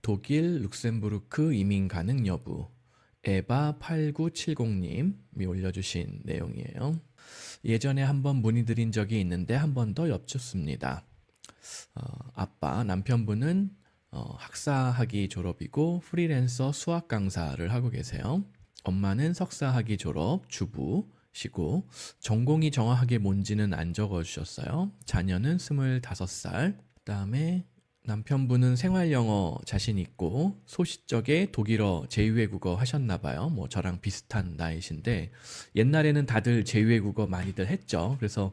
독일 룩셈부르크 이민 가능 여부. 에바 8970님이 올려주신 내용이에요. 예전에 한번 문의드린 적이 있는데 한 번 더 여쭙습니다. 남편분은 학사학위 졸업이고 프리랜서 수학 강사를 하고 계세요. 엄마는 석사학위 졸업, 주부시고 전공이 정확하게 뭔지는 안 적어주셨어요. 자녀는 25살. 그다음에 남편분은 생활영어 자신 있고 소시적에 독일어 제2외국어 하셨나 봐요. 뭐 저랑 비슷한 나이신데 옛날에는 다들 제2외국어 많이들 했죠. 그래서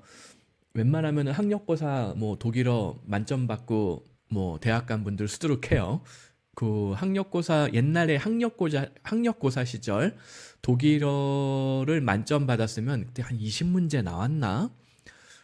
웬만하면 학력고사 뭐 독일어 만점 받고 뭐 대학 간 분들 수두룩해요. 그 학력고사 옛날에 학력고사 시절 독일어를 만점 받았으면 그때 한 20문제 나왔나?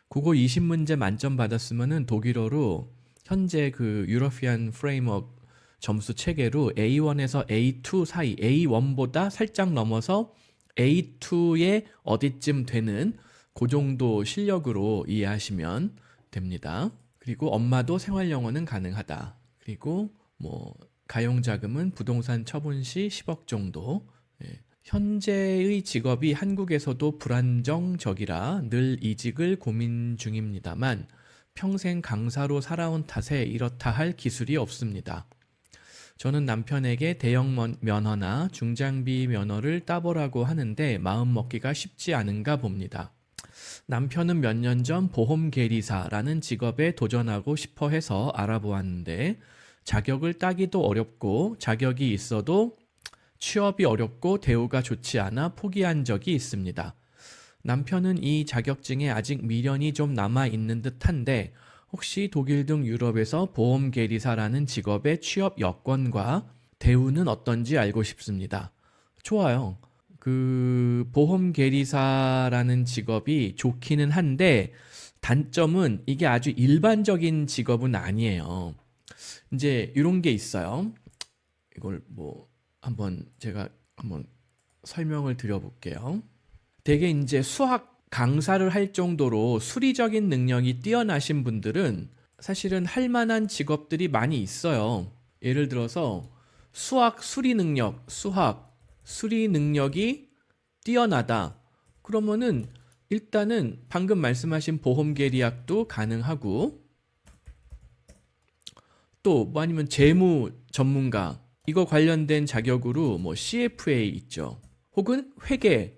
그거 20문제 만점 받았으면은 독일어로 현재 그 유러피안 프레임워크 점수 체계로 A1에서 A2 사이, A1보다 살짝 넘어서 A2에 어디쯤 되는 그 정도 실력으로 이해하시면 됩니다. 그리고 엄마도 생활 영어는 가능하다. 그리고 뭐 가용자금은 부동산 처분 시 10억 정도. 예. 현재의 직업이 한국에서도 불안정적이라 늘 이직을 고민 중입니다만 평생 강사로 살아온 탓에 이렇다 할 기술이 없습니다. 저는 남편에게 대형 면허나 중장비 면허를 따보라고 하는데 마음 먹기가 쉽지 않은가 봅니다. 남편은 몇 년 전 보험계리사라는 직업에 도전하고 싶어 해서 알아보았는데 자격을 따기도 어렵고 자격이 있어도 취업이 어렵고 대우가 좋지 않아 포기한 적이 있습니다. 남편은 이 자격증에 아직 미련이 좀 남아있는 듯한데 혹시 독일 등 유럽에서 보험계리사라는 직업의 취업 여건과 대우는 어떤지 알고 싶습니다. 좋아요. 그 보험계리사라는 직업이 좋기는 한데 단점은 이게 아주 일반적인 직업은 아니에요. 이제 이런 게 있어요. 이걸 뭐 제가 한번 설명을 드려볼게요. 되게 이제 수학 강사를 할 정도로 수리적인 능력이 뛰어나신 분들은 사실은 할 만한 직업들이 많이 있어요. 예를 들어서 수학 수리 능력이 뛰어나다. 그러면은 일단은 방금 말씀하신 보험 계리학도 가능하고 또 뭐 아니면 재무 전문가 이거 관련된 자격으로 뭐 CFA 있죠. 혹은 회계,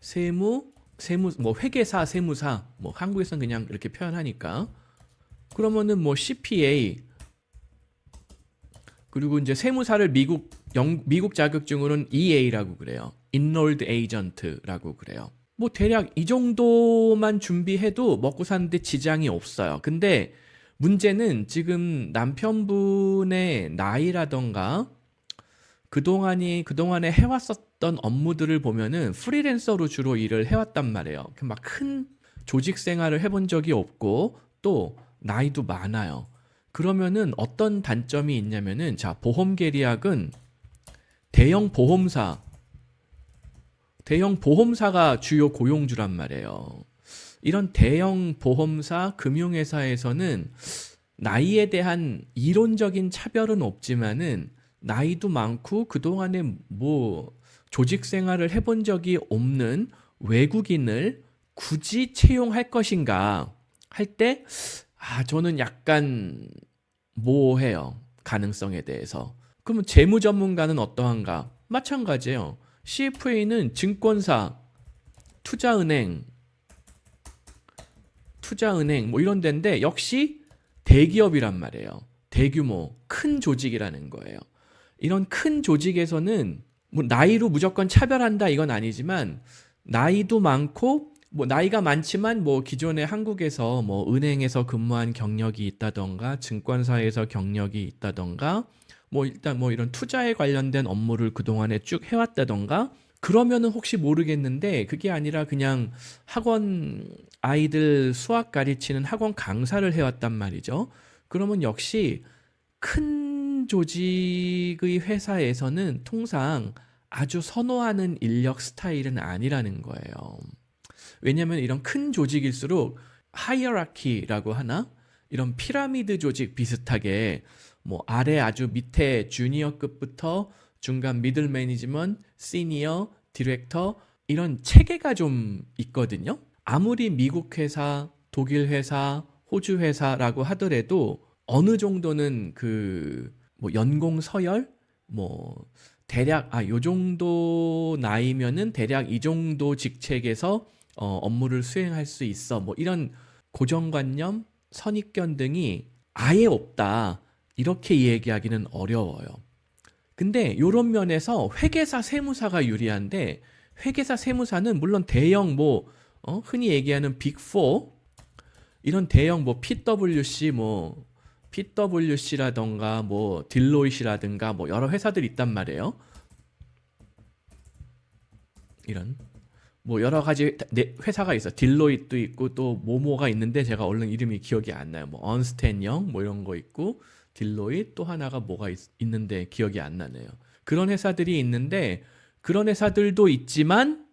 세무, 뭐 회계사, 세무사, 뭐 한국에서는 그냥 이렇게 표현하니까. 그러면은 뭐 CPA, 그리고 이제 세무사를 미국 자격증으로는 EA라고 그래요. Enrolled Agent라고 그래요. 뭐 대략 이 정도만 준비해도 먹고 사는데 지장이 없어요. 근데 문제는 지금 남편분의 나이라던가 그동안에 해왔었던 업무들을 보면은 프리랜서로 주로 일을 해왔단 말이에요. 막 큰 조직 생활을 해본 적이 없고 또 나이도 많아요. 그러면은 어떤 단점이 있냐면은 자, 보험 계리학은 대형 보험사가 주요 고용주란 말이에요. 이런 대형 보험사, 금융회사에서는 나이에 대한 이론적인 차별은 없지만은 나이도 많고 그동안에 뭐 조직 생활을 해본 적이 없는 외국인을 굳이 채용할 것인가 할 때 저는 약간 모호해요. 가능성에 대해서. 그러면 재무 전문가는 어떠한가? 마찬가지예요. CFA는 증권사, 투자은행 뭐 이런 데인데 역시 대기업이란 말이에요. 대규모, 큰 조직이라는 거예요. 이런 큰 조직에서는 뭐 나이로 무조건 차별한다 이건 아니지만 나이도 많고 뭐 나이가 많지만 뭐 기존에 한국에서 뭐 은행에서 근무한 경력이 있다던가 증권사에서 경력이 있다던가 뭐 일단 뭐 이런 투자에 관련된 업무를 그동안에 쭉 해왔다던가 그러면은 혹시 모르겠는데 그게 아니라 그냥 학원 아이들 수학 가르치는 학원 강사를 해왔단 말이죠. 그러면 역시 큰 조직의 회사에서는 통상 아주 선호하는 인력 스타일은 아니라는 거예요. 왜냐하면 이런 큰 조직일수록 하이어라키라고 하나? 이런 피라미드 조직 비슷하게 뭐 아래 아주 밑에 주니어급부터 중간 미들 매니지먼트, 시니어, 디렉터 이런 체계가 좀 있거든요. 아무리 미국 회사, 독일 회사, 호주 회사라고 하더라도 어느 정도는 그 뭐 연공 서열 뭐 대략 요 정도 나이면은 대략 이 정도 직책에서 업무를 수행할 수 있어. 뭐 이런 고정관념, 선입견 등이 아예 없다. 이렇게 얘기하기는 어려워요. 근데 이런 면에서 회계사, 세무사가 유리한데 회계사, 세무사는 물론 대형 뭐 흔히 얘기하는 빅4 이런 대형 뭐 PwC라던가 뭐 딜로이트라든가 뭐 여러 회사들이 있단 말이에요. 이런 뭐 여러 가지 회사가 있어. 딜로이트도 있고 또 모모가 있는데 제가 얼른 이름이 기억이 안 나요. 뭐 언스텐영 뭐 이런 거 있고 딜로이트 또 하나가 뭐가 있는데 기억이 안 나네요. 그런 회사들이 있는데 그런 회사들도 있지만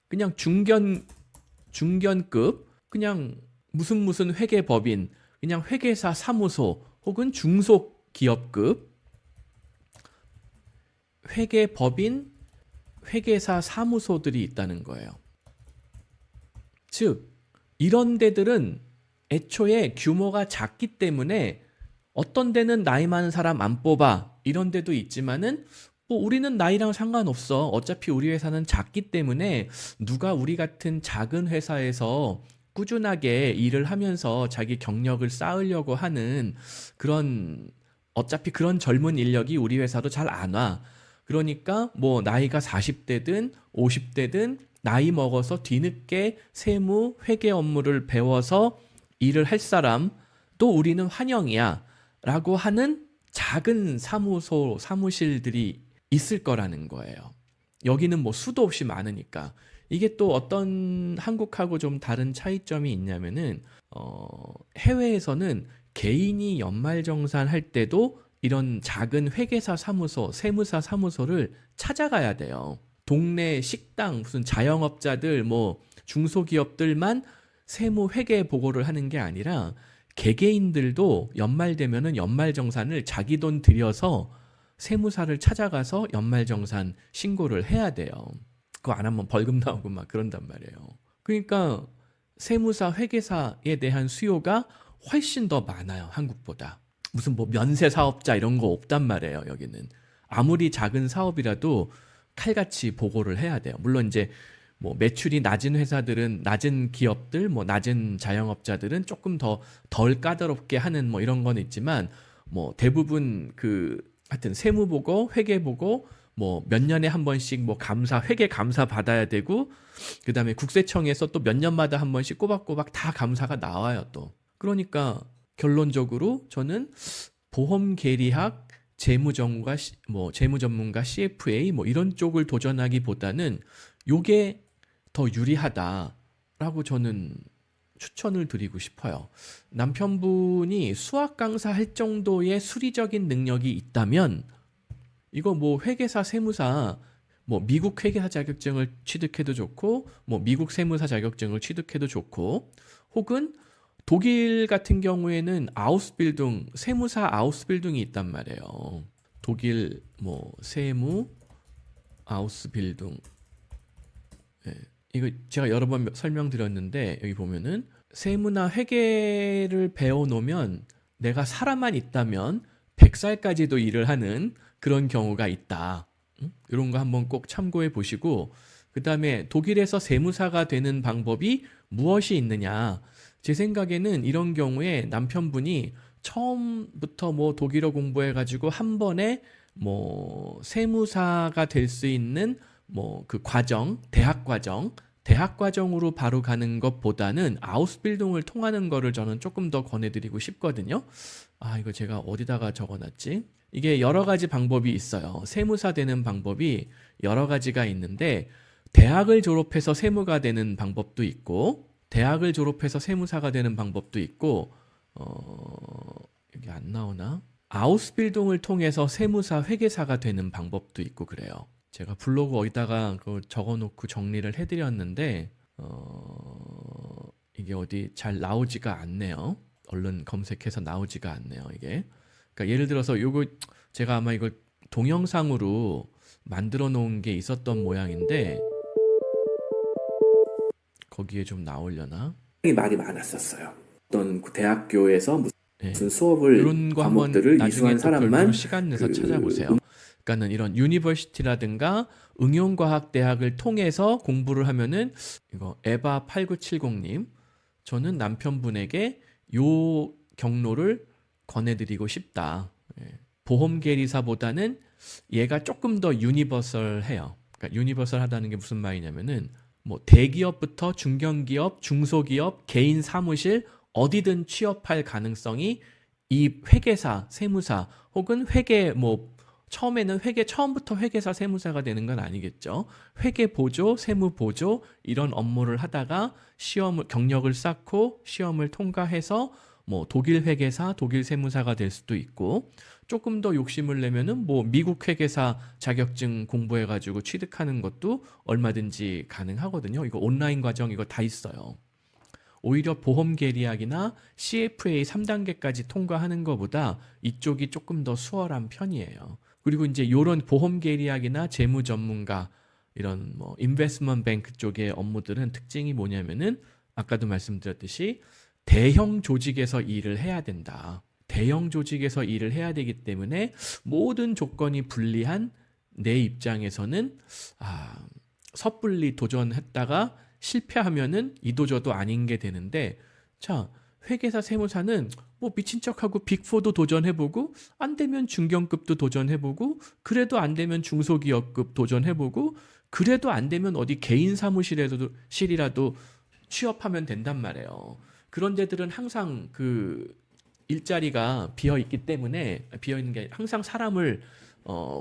그냥 중견급 그냥 무슨 회계법인 그냥 회계사 사무소 혹은 중소기업급 회계법인 회계사 사무소들이 있다는 거예요. 즉 이런 데들은 애초에 규모가 작기 때문에 어떤 데는 나이 많은 사람 안 뽑아 이런 데도 있지만은 뭐 우리는 나이랑 상관없어. 어차피 우리 회사는 작기 때문에 누가 우리 같은 작은 회사에서 꾸준하게 일을 하면서 자기 경력을 쌓으려고 하는 그런 어차피 그런 젊은 인력이 우리 회사도 잘 안 와. 그러니까 뭐 나이가 40대든 50대든 나이 먹어서 뒤늦게 세무, 회계 업무를 배워서 일을 할 사람 또 우리는 환영이야 라고 하는 작은 사무실들이 있을 거라는 거예요. 여기는 뭐 수도 없이 많으니까. 이게 또 어떤 한국하고 좀 다른 차이점이 있냐면은 해외에서는 개인이 연말정산 할 때도 이런 작은 회계사 사무소, 세무사 사무소를 찾아가야 돼요. 동네 식당, 무슨 자영업자들, 뭐 중소기업들만 세무 회계 보고를 하는 게 아니라 개개인들도 연말 되면은 연말정산을 자기 돈 들여서 세무사를 찾아가서 연말정산 신고를 해야 돼요. 그거 안 하면 벌금 나오고 막 그런단 말이에요. 그러니까 세무사, 회계사에 대한 수요가 훨씬 더 많아요, 한국보다. 무슨 뭐 면세 사업자 이런 거 없단 말이에요, 여기는. 아무리 작은 사업이라도 칼같이 보고를 해야 돼요. 물론 이제 뭐 매출이 낮은 회사들은 낮은 기업들, 뭐 낮은 자영업자들은 조금 더 덜 까다롭게 하는 뭐 이런 건 있지만 뭐 대부분 하여튼 세무 보고 회계 보고 뭐 몇 년에 한 번씩 뭐 회계 감사 받아야 되고 그다음에 국세청에서 또 몇 년마다 한 번씩 꼬박꼬박 다 감사가 나와요, 또. 그러니까 결론적으로 저는 보험 계리학 재무전문가 CFA 뭐 이런 쪽을 도전하기보다는 요게 더 유리하다라고 저는 추천을 드리고 싶어요. 남편분이 수학 강사 할 정도의 수리적인 능력이 있다면 이거 뭐 회계사 세무사 뭐 미국 회계사 자격증을 취득해도 좋고 뭐 미국 세무사 자격증을 취득해도 좋고 혹은 독일 같은 경우에는 세무사 아우스빌딩이 있단 말이에요. 독일 뭐 세무 아우스빌딩. 예, 이거 제가 여러 번 설명드렸는데 여기 보면은 세무나 회계를 배워놓으면 내가 살아만 있다면 100살까지도 일을 하는 그런 경우가 있다. 이런 거 한번 꼭 참고해 보시고 그 다음에 독일에서 세무사가 되는 방법이 무엇이 있느냐. 제 생각에는 이런 경우에 남편분이 처음부터 뭐 독일어 공부해가지고 한 번에 뭐 세무사가 될 수 있는 뭐 그 과정, 대학 과정으로 바로 가는 것보다는 아우스빌딩을 통하는 거를 저는 조금 더 권해드리고 싶거든요. 이거 제가 어디다가 적어놨지? 이게 여러 가지 방법이 있어요. 세무사 되는 방법이 여러 가지가 있는데 대학을 졸업해서 세무가 되는 방법도 있고 대학을 졸업해서 세무사가 되는 방법도 있고 여기 안 나오나? 아우스빌딩을 통해서 세무사, 회계사가 되는 방법도 있고 그래요. 제가 블로그 어디다가 적어놓고 정리를 해드렸는데 이게 어디 잘 나오지가 않네요. 얼른 검색해서 나오지가 않네요, 이게. 그러니까 예를 들어서 요거 제가 아마 이걸 동영상으로 만들어 놓은 게 있었던 모양인데 거기에 좀 나오려나? 말이 많았었어요. 어떤 대학교에서 예. 무슨 수업을 이런 거 한번 과목들을 나중에 이수한 또 별도로 사람만 시간 내서 그 찾아보세요. 그러니까는 이런 유니버시티라든가 응용과학 대학을 통해서 공부를 하면은 이거 에바 8970님 저는 남편분에게 요 경로를 권해드리고 싶다. 예. 보험 계리사보다는 얘가 조금 더 유니버설해요. 그러니까 유니버설하다는 게 무슨 말이냐면은 뭐 대기업부터 중견기업, 중소기업, 개인 사무실 어디든 취업할 가능성이 이 회계사, 세무사 혹은 회계 뭐 처음에는 처음부터 회계사, 세무사가 되는 건 아니겠죠. 회계 보조, 세무 보조 이런 업무를 하다가 경력을 쌓고 시험을 통과해서 뭐 독일 회계사, 독일 세무사가 될 수도 있고 조금 더 욕심을 내면은 뭐 미국 회계사 자격증 공부해가지고 취득하는 것도 얼마든지 가능하거든요. 이거 온라인 과정 이거 다 있어요. 오히려 보험 계리학이나 CFA 3단계까지 통과하는 것보다 이쪽이 조금 더 수월한 편이에요. 그리고 이제 이런 보험 계리학이나 재무 전문가 이런 뭐 인베스트먼트 뱅크 쪽의 업무들은 특징이 뭐냐면은 아까도 말씀드렸듯이 대형 조직에서 일을 해야 된다. 대형 조직에서 일을 해야 되기 때문에 모든 조건이 불리한 내 입장에서는 섣불리 도전했다가 실패하면은 이도저도 아닌 게 되는데 자 회계사 세무사는 뭐 미친 척하고 빅4도 도전해보고 안 되면 중견급도 도전해보고 그래도 안 되면 중소기업급 도전해보고 그래도 안 되면 어디 개인 사무실이라도 취업하면 된단 말이에요. 그런 데들은 항상 그 일자리가 비어 있기 때문에 비어 있는 게 항상 사람을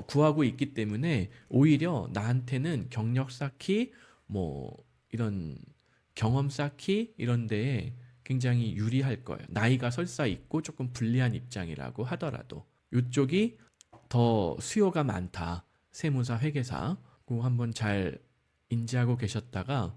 구하고 있기 때문에 오히려 나한테는 경력 쌓기 뭐 이런 경험 쌓기 이런 데에 굉장히 유리할 거예요. 나이가 설사 있고 조금 불리한 입장이라고 하더라도 이쪽이 더 수요가 많다. 세무사, 회계사 그거 한번 잘 인지하고 계셨다가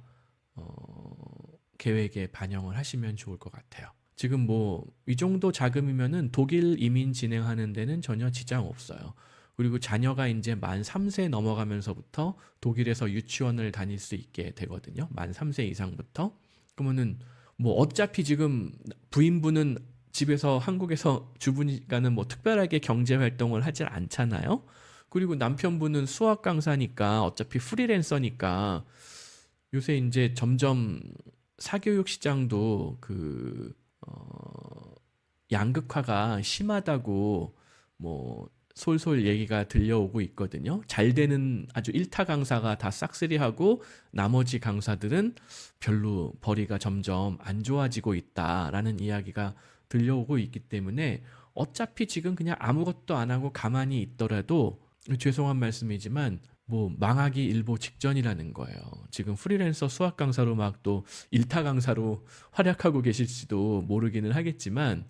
계획에 반영을 하시면 좋을 것 같아요. 지금 뭐 이 정도 자금이면은 독일 이민 진행하는 데는 전혀 지장 없어요. 그리고 자녀가 이제 만 3세 넘어가면서부터 독일에서 유치원을 다닐 수 있게 되거든요. 만 3세 이상부터. 그러면은 뭐 어차피 지금 부인분은 집에서 한국에서 주부니까는 뭐 특별하게 경제 활동을 하질 않잖아요. 그리고 남편분은 수학 강사니까 어차피 프리랜서니까 요새 이제 점점 사교육 시장도 양극화가 심하다고 뭐 솔솔 얘기가 들려오고 있거든요. 잘 되는 아주 일타 강사가 다 싹쓸이하고 나머지 강사들은 별로 벌이가 점점 안 좋아지고 있다라는 이야기가 들려오고 있기 때문에 어차피 지금 그냥 아무것도 안 하고 가만히 있더라도 죄송한 말씀이지만 뭐 망하기 일보 직전이라는 거예요. 지금 프리랜서 수학 강사로 막 또 일타 강사로 활약하고 계실지도 모르기는 하겠지만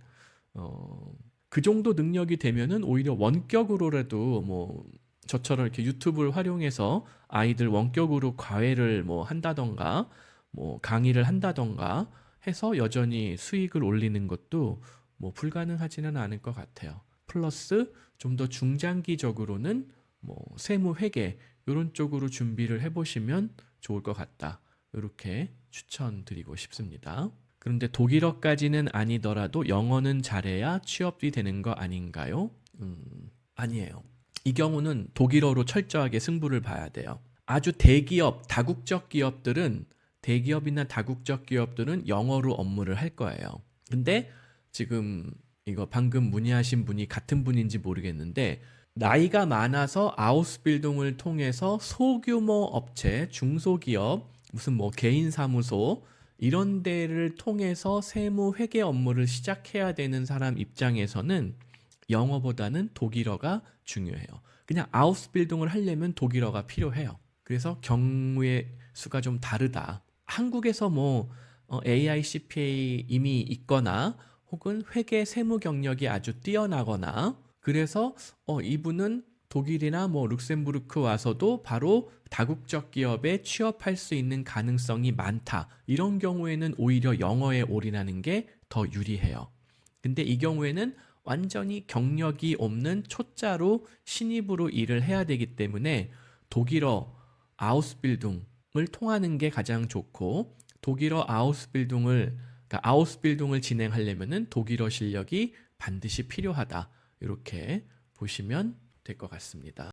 그 정도 능력이 되면은 오히려 원격으로라도 뭐 저처럼 이렇게 유튜브를 활용해서 아이들 원격으로 과외를 뭐 한다던가 뭐 강의를 한다던가 해서 여전히 수익을 올리는 것도 뭐 불가능하지는 않을 것 같아요. 플러스 좀 더 중장기적으로는 뭐 세무 회계 이런 쪽으로 준비를 해보시면 좋을 것 같다. 이렇게 추천드리고 싶습니다. 그런데 독일어까지는 아니더라도 영어는 잘해야 취업이 되는 거 아닌가요? 아니에요. 이 경우는 독일어로 철저하게 승부를 봐야 돼요. 아주 대기업, 다국적 기업들은 대기업이나 다국적 기업들은 영어로 업무를 할 거예요. 근데 지금 이거 방금 문의하신 분이 같은 분인지 모르겠는데 나이가 많아서 아우스빌딩을 통해서 소규모 업체, 중소기업, 무슨 뭐 개인 사무소 이런 데를 통해서 세무 회계 업무를 시작해야 되는 사람 입장에서는 영어보다는 독일어가 중요해요. 그냥 아우스빌딩을 하려면 독일어가 필요해요. 그래서 경우의 수가 좀 다르다. 한국에서 뭐 AICPA 이미 있거나 혹은 회계 세무 경력이 아주 뛰어나거나 그래서 이분은 독일이나 뭐 룩셈부르크 와서도 바로 다국적 기업에 취업할 수 있는 가능성이 많다. 이런 경우에는 오히려 영어에 올인하는 게 더 유리해요. 근데 이 경우에는 완전히 경력이 없는 초짜로 신입으로 일을 해야 되기 때문에 독일어 아우스빌딩을 통하는 게 가장 좋고, 독일어 아우스빌딩을 진행하려면은 독일어 실력이 반드시 필요하다. 이렇게 보시면 될 것 같습니다.